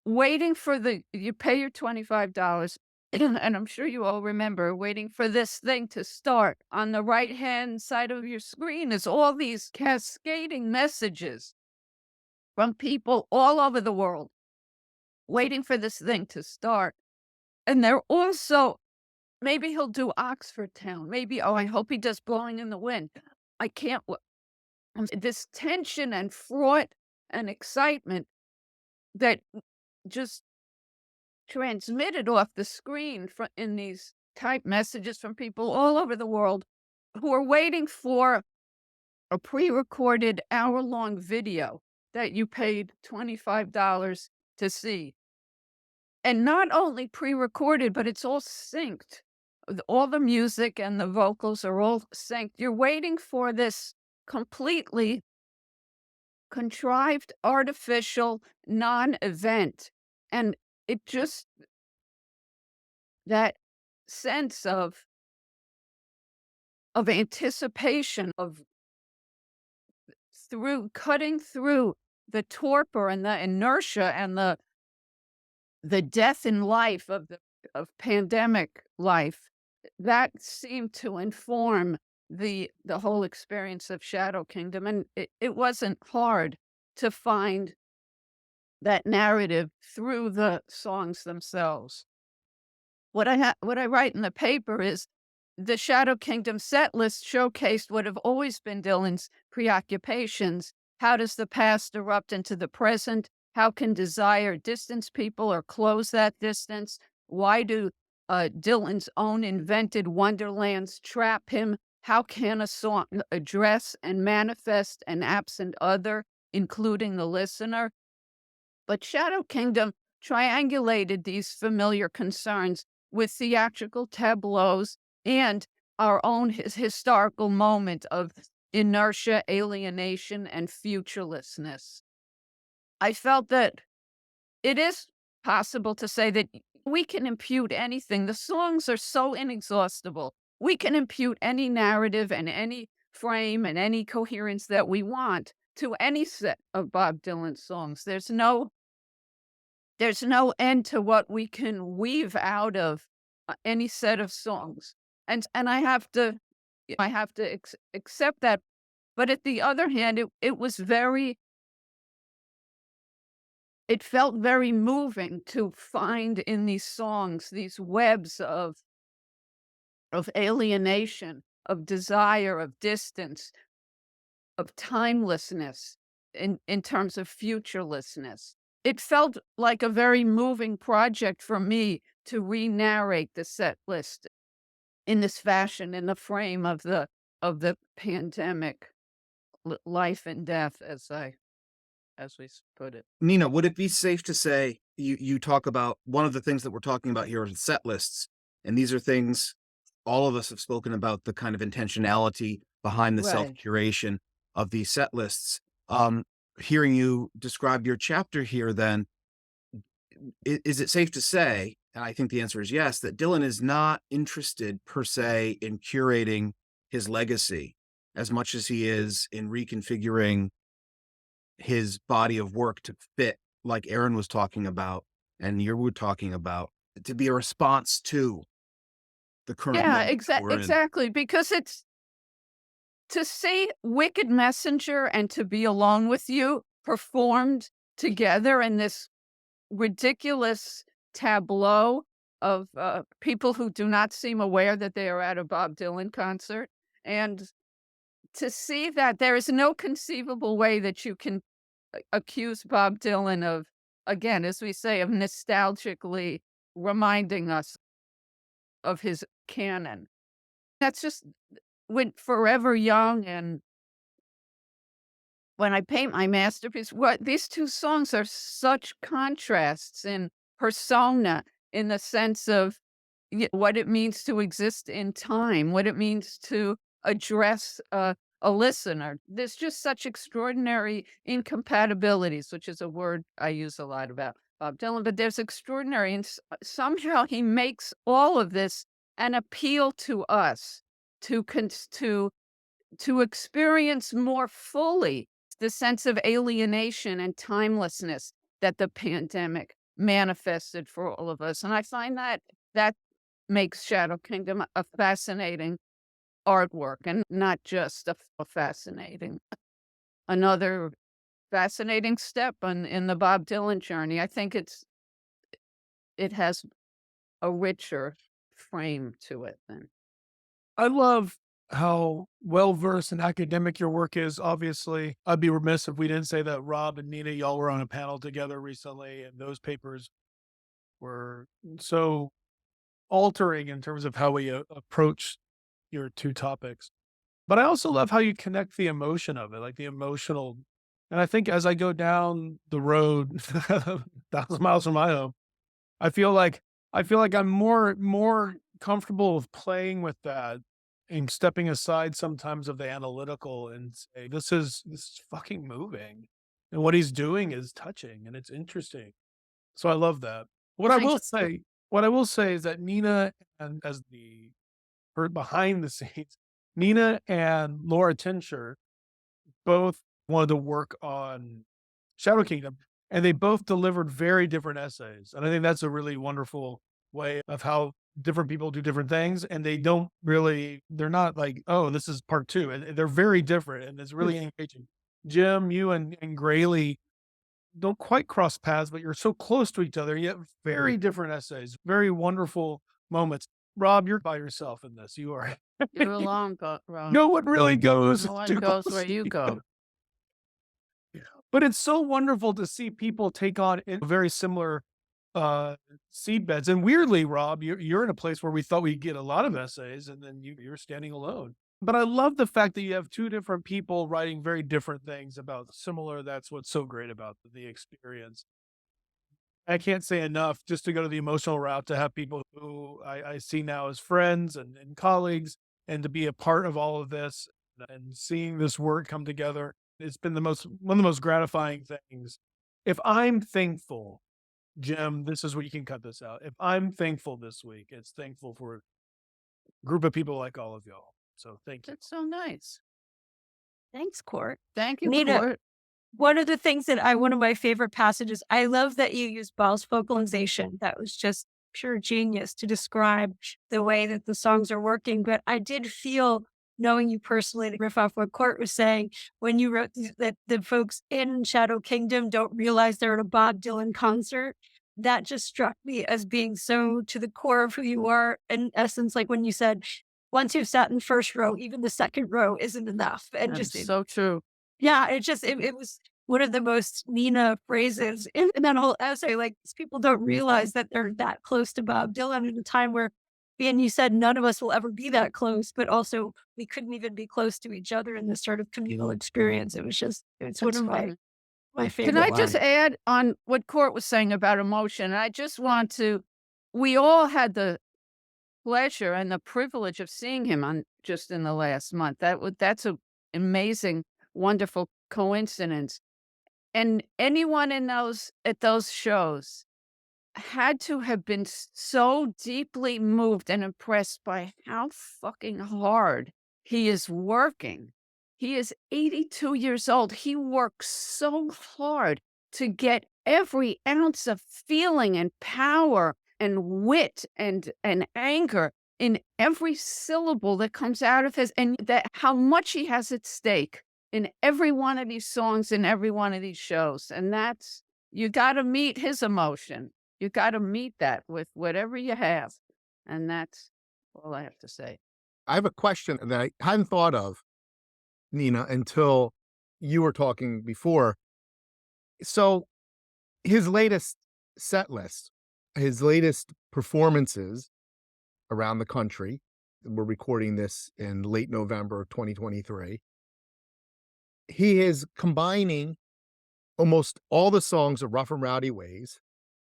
H: waiting for you pay your $25, and I'm sure you all remember waiting for this thing to start. On the right-hand side of your screen is all these cascading messages from people all over the world waiting for this thing to start. And they're also, maybe he'll do Oxford Town. Maybe, I hope he does Blowing in the Wind. I can't, this tension and fraught and excitement that just transmitted off the screen in these typed messages from people all over the world who are waiting for a pre-recorded hour-long video that you paid $25 to see. And not only pre-recorded, but it's all synced. All the music and the vocals are all synced. You're waiting for this completely contrived, artificial, non-event. And it just, that sense of anticipation, of cutting through the torpor and the inertia and the death in life of pandemic life, that seemed to inform the whole experience of Shadow Kingdom. And it wasn't hard to find that narrative through the songs themselves. What I write in the paper is the Shadow Kingdom set list showcased what have always been Dylan's preoccupations. How does the past erupt into the present? How can desire distance people or close that distance? Why do Dylan's own invented wonderlands trap him? How can a song address and manifest an absent other, including the listener? But Shadow Kingdom triangulated these familiar concerns with theatrical tableaus and our own historical moment of inertia, alienation, and futurelessness. I felt that it is possible to say that we can impute anything. The songs are so inexhaustible. We can impute any narrative and any frame and any coherence that we want to any set of Bob Dylan songs. There's no end to what we can weave out of any set of songs. And I have to I have to accept that. But at the other hand, it felt very moving to find in these songs these webs of alienation, of desire, of distance, of timelessness in terms of futurelessness. It felt like a very moving project for me to re-narrate the set list in this fashion, in the frame of the pandemic, life and death, as we put it.
I: Nina, would it be safe to say you talk about one of the things that we're talking about here is set lists, and these are things all of us have spoken about, the kind of intentionality behind the
H: Right.
I: self-curation of these set lists. Hearing you describe your chapter here, then, is it safe to say, and I think the answer is yes, that Dylan is not interested per se in curating his legacy as much as he is in reconfiguring his body of work to fit, like Erin was talking about and you were talking about, to be a response to the current
H: Yeah,
I: moment that we're in.
H: exactly. Because it's to see Wicked Messenger and To Be Alone with You performed together in this ridiculous tableau of people who do not seem aware that they are at a Bob Dylan concert. And to see that there is no conceivable way that you can accuse Bob Dylan of, again, as we say, of nostalgically reminding us of his canon. That's just when Forever Young and When I Paint My Masterpiece, these two songs are such contrasts in persona, in the sense of what it means to exist in time, what it means to address a listener. There's just such extraordinary incompatibilities, which is a word I use a lot about Bob Dylan, but there's extraordinary, and somehow he makes all of this an appeal to us to experience more fully the sense of alienation and timelessness that the pandemic manifested for all of us. And I find that makes Shadow Kingdom a fascinating artwork, and not just a fascinating, another fascinating step in the Bob Dylan journey. I think it has a richer frame to it than.
E: I love how well-versed and academic your work is, obviously. I'd be remiss if we didn't say that Rob and Nina, y'all were on a panel together recently, and those papers were so altering in terms of how we approach your two topics. But I also love how you connect the emotion of it, like the emotional. And I think as I go down the road, 1,000 miles from my home, I feel like I'm more comfortable with playing with that and stepping aside sometimes of the analytical and say, this is fucking moving. And what he's doing is touching and it's interesting. So I love that. What I will say is that Nina, and as the behind the scenes, Nina and Laura Tinscher both wanted to work on Shadow Kingdom, and they both delivered very different essays. And I think that's a really wonderful way of how different people do different things. And they're not like, oh, this is part two. And they're very different. And it's really engaging. Jim, you and Grayley don't quite cross paths, but you're so close to each other, yet very different essays, very wonderful moments. Rob, you're by yourself in this. You are.
H: You're alone, Rob.
E: No one really goes.
H: No one goes where you go.
E: But it's so wonderful to see people take on very similar seed beds. And weirdly, Rob, you're in a place where we thought we'd get a lot of essays, and then you're standing alone. But I love the fact that you have two different people writing very different things about similar. That's what's so great about the experience. I can't say enough, just to go to the emotional route, to have people who I see now as friends and colleagues, and to be a part of all of this and seeing this work come together. It's been one of the most gratifying things. If I'm thankful, Jim, this is where you can cut this out. If I'm thankful this week, it's thankful for a group of people like all of y'all. So thank you.
H: That's so nice.
F: Thanks, Court.
H: Thank you,
F: Nina,
H: Court.
F: one of the things one of my favorite passages, I love that you use Ball's vocalization. That was just pure genius to describe the way that the songs are working. But I did feel knowing you personally, to riff off what Court was saying, when you wrote that the folks in Shadow Kingdom don't realize they're at a Bob Dylan concert, that just struck me as being so to the core of who you are. In essence, like when you said, once you've sat in first row, even the second row isn't enough. And
H: That's
F: just,
H: so true.
F: yeah, it was one of the most Nina phrases in that whole essay. Like, these people don't realize that they're that close to Bob Dylan at a time where, and you said none of us will ever be that close, but also we couldn't even be close to each other in this sort of communal experience. It was just, it's one
H: That's
F: of
H: funny.
F: my favorite
H: Can I just
F: lines.
H: add on what Court was saying about emotion? And I just want to, we all had the pleasure and the privilege of seeing him on just in the last month. That's a amazing, wonderful coincidence. And anyone in at those shows had to have been so deeply moved and impressed by how fucking hard he is working. He is 82 years old. He works so hard to get every ounce of feeling and power and wit and anger in every syllable that comes out of and that how much he has at stake in every one of these songs, in every one of these shows. And that's, you got to meet his emotion. You got to meet that with whatever you have. And that's all I have to say.
C: I have a question that I hadn't thought of, Nina, until you were talking before. So his latest set list, his latest performances around the country, we're recording this in late November of 2023. He is combining almost all the songs of Rough and Rowdy Ways,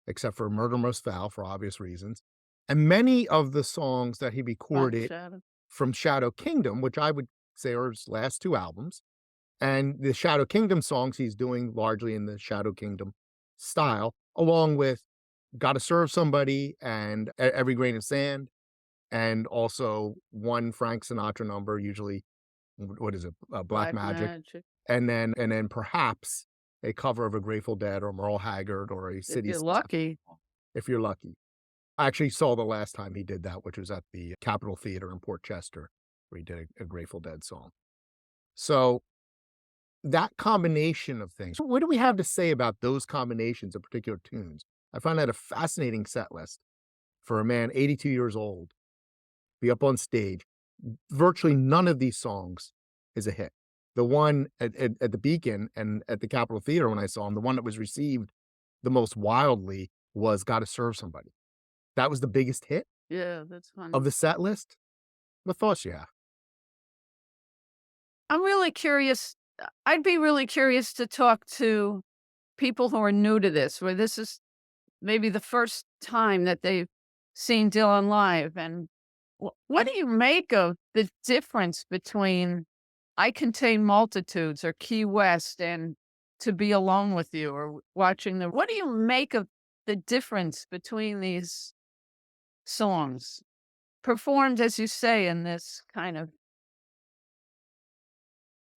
C: except for Murder Most Foul for obvious reasons, and many of the songs that he recorded from Shadow Kingdom, which I would say are his last two albums. And the Shadow Kingdom songs he's doing largely in the Shadow Kingdom style, along with Gotta Serve Somebody and Every Grain of Sand, and also one Frank Sinatra number, usually, what is it, Black Magic. And then perhaps a cover of a Grateful Dead or Merle Haggard or a City.
H: If you're lucky.
C: If you're lucky. I actually saw the last time he did that, which was at the Capitol Theater in Port Chester, where he did a Grateful Dead song. So that combination of things, what do we have to say about those combinations of particular tunes? I find that a fascinating set list for a man 82 years old, be up on stage. Virtually none of these songs is a hit. The one at the Beacon and at the Capitol Theater when I saw him, the one that was received the most wildly was Gotta Serve Somebody. That was the biggest hit
H: Yeah, that's funny.
C: of the set list. What thoughts you have?
H: I'm really curious. I'd be really curious to talk to people who are new to this, where this is maybe the first time that they've seen Dylan live. And what do you make of the difference between I Contain Multitudes or Key West and To Be Alone With You or watching what do you make of the difference between these songs performed, as you say, in this kind of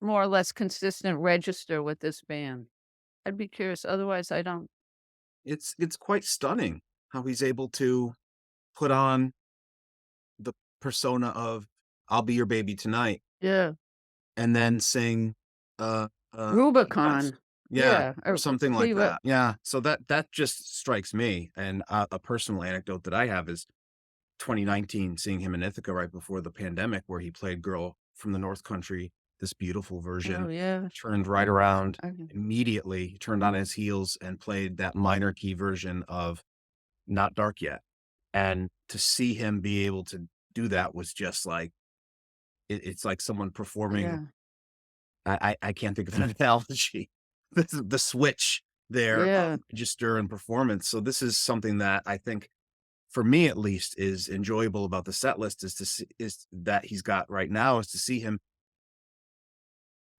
H: more or less consistent register with this band? I'd be curious. Otherwise, I don't.
I: It's quite stunning how he's able to put on the persona of "I'll Be Your Baby Tonight"
H: Yeah.
I: and then sing
H: Rubicon.
I: yeah,
H: or
I: or something like
H: Key
I: that. Yeah, so that just strikes me. And a personal anecdote that I have is 2019, seeing him in Ithaca right before the pandemic, where he played "Girl from the North Country," this beautiful version.
H: Oh, yeah.
I: Turned right around
H: Okay.
I: immediately, turned on his heels and played that minor key version of "Not Dark Yet." And to see him be able to do that was just like, it's like someone performing.
H: Yeah.
I: I can't think of an analogy. The switch there,
H: Yeah.
I: register and performance. So this is something that I think, for me at least, is enjoyable about the set list is that he's got right now, is to see him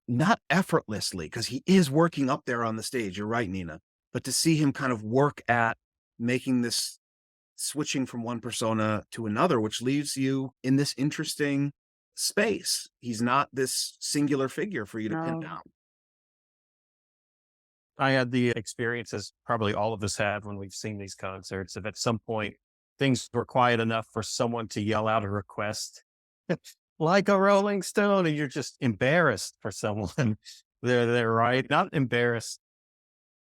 I: not effortlessly, because he is working up there on the stage. You're right, Nina, but to see him kind of work at making this switching from one persona to another, which leaves you in this interesting space. He's not this singular figure for you to pin
H: No.
I: down.
G: I had the experiences probably all of us had when we've seen these concerts. If at some point things were quiet enough for someone to yell out a request, like a Rolling Stone, and you're just embarrassed for someone. They're right. Not embarrassed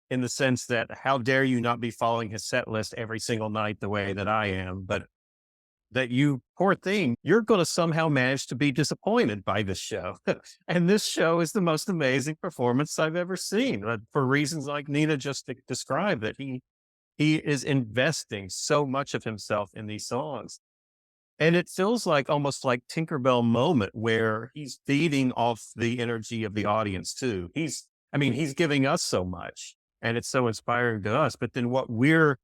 G: in the sense that how dare you not be following his set list every single night the way that I am, but that you, poor thing, you're going to somehow manage to be disappointed by this show. And this show is the most amazing performance I've ever seen, for reasons like Nina just described, that he is investing so much of himself in these songs. And it feels like almost like Tinkerbell moment where he's feeding off the energy of the audience too. He's giving us so much and it's so inspiring to us. But then what we're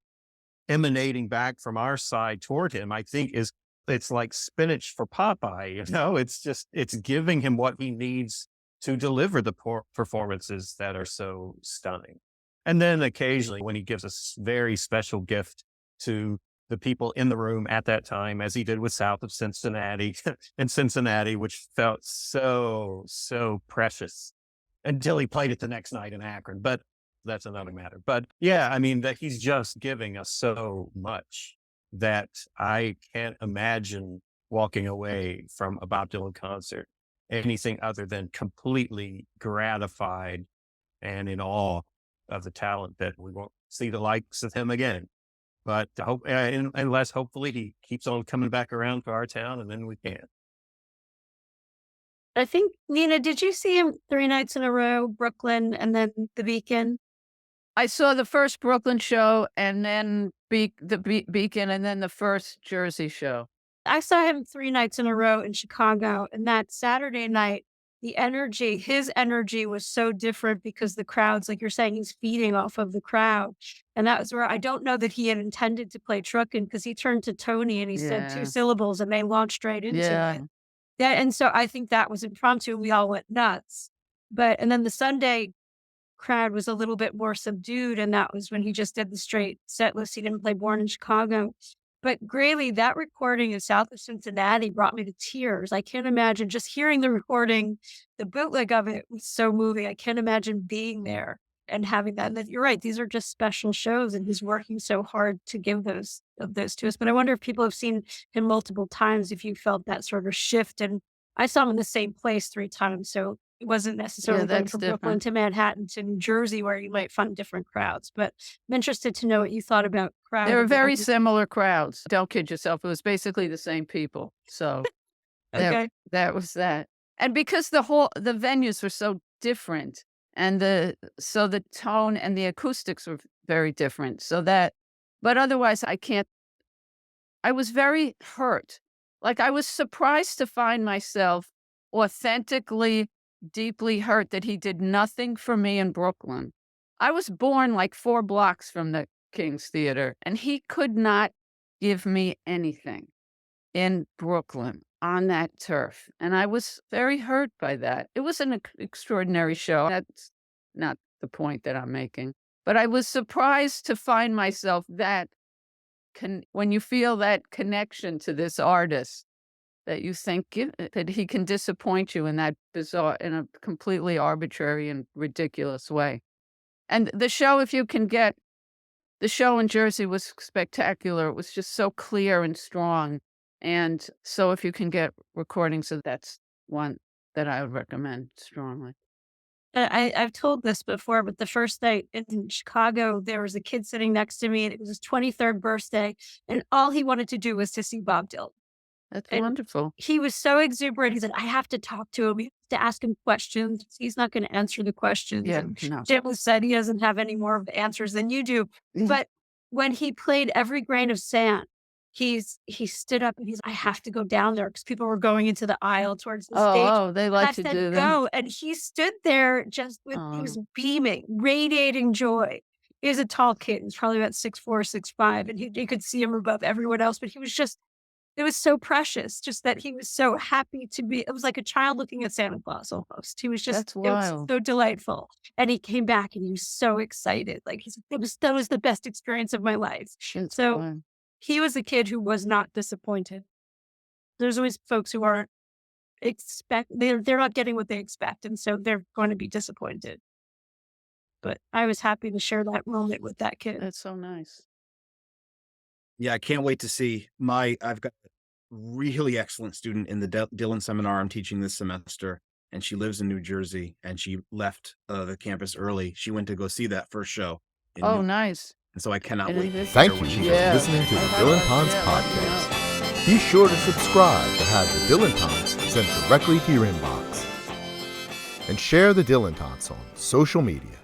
G: emanating back from our side toward him, I think it's like spinach for Popeye, it's giving him what he needs to deliver the performances that are so stunning. And then occasionally when he gives a very special gift to the people in the room at that time, as he did with South of Cincinnati and Cincinnati, which felt so, so precious until he played it the next night in Akron. But that's another matter. But yeah, that he's just giving us so much that I can't imagine walking away from a Bob Dylan concert anything other than completely gratified and in awe of the talent that we won't see the likes of him again. But I hope, unless hopefully he keeps on coming back around to our town, and then we can.
F: I think, Nina, did you see him 3 nights in a row, Brooklyn and then the Beacon?
H: I saw the first Brooklyn show and then the Beacon and then the first Jersey show.
F: I saw him 3 nights in a row in Chicago, and that Saturday night, his energy was so different because the crowds, like you're saying, he's feeding off of the crowd. And that was where I don't know that he had intended to play Truckin', because he turned to Tony and he said 2 syllables and they launched right into it. And so I think that was impromptu. We all went nuts. And then the Sunday crowd was a little bit more subdued, and that was when he just did the straight set list. He didn't play Born in Chicago. But Graley, that recording in South of Cincinnati brought me to tears. I can't imagine just hearing the recording, the bootleg of it was so moving. I can't imagine being there and having that. And then you're right, these are just special shows, and he's working so hard to give those to us. But I wonder if people have seen him multiple times, if you felt that sort of shift. And I saw him in the same place 3 times, so it wasn't necessarily going from Brooklyn to Manhattan to New Jersey, where you might find different crowds. But I'm interested to know what you thought about crowds.
H: They were very similar crowds. Don't kid yourself. It was basically the same people. So
F: okay.
H: that was that. And because the venues were so different, and the tone and the acoustics were very different. But otherwise I was very hurt. Like, I was surprised to find myself authentically, deeply hurt that he did nothing for me in Brooklyn. I was born like 4 blocks from the King's Theater, and he could not give me anything in Brooklyn on that turf. And I was very hurt by that. It was an extraordinary show. That's not the point that I'm making. But I was surprised to find myself when you feel that connection to this artist, that you think that he can disappoint you in that bizarre, in a completely arbitrary and ridiculous way. And the show, if you can get, the show in Jersey was spectacular. It was just so clear and strong. And so if you can get recordings of that's one that I would recommend strongly.
F: I've told this before, but the first night in Chicago, there was a kid sitting next to me, and it was his 23rd birthday, and all he wanted to do was to see Bob Dylan.
H: That's wonderful.
F: He was so exuberant. He said, I have to talk to him. We have to ask him questions. He's not going to answer the questions.
H: Yeah,
F: and
H: no.
F: Jim said he doesn't have any more of the answers than you do. But when he played Every Grain of Sand, he stood up and he's, I have to go down there, because people were going into the aisle towards the stage.
H: Oh, they like to do that.
F: Go. And he stood there just he was beaming, radiating joy. He was a tall kid. He was probably about 6'4", 6'5", and you could see him above everyone else. But he was just, it was so precious, just that he was so happy to be. It was like a child looking at Santa Claus almost. He was just,
H: That's wild.
F: It was so delightful. And he came back and he was so excited. Like, that was the best experience of my life.
H: That's
F: so
H: wild.
F: He was a kid who was not disappointed. There's always folks who aren't they're not getting what they expect, and so they're going to be disappointed. But I was happy to share that moment with that kid.
H: That's so nice.
I: Yeah, I can't wait to see I've got really excellent student in the Dylan seminar I'm teaching this semester, and she lives in New Jersey, and she left the campus early. She went to go see that first show.
H: Oh, nice.
I: And so I cannot
H: And
I: wait.
H: it is-
B: Thank you
I: what
B: for
I: she
H: Yeah.
B: listening to the Dylantantes podcast. Be sure to subscribe to have the Dylantantes sent directly to your inbox. And share the Dylantantes on social media.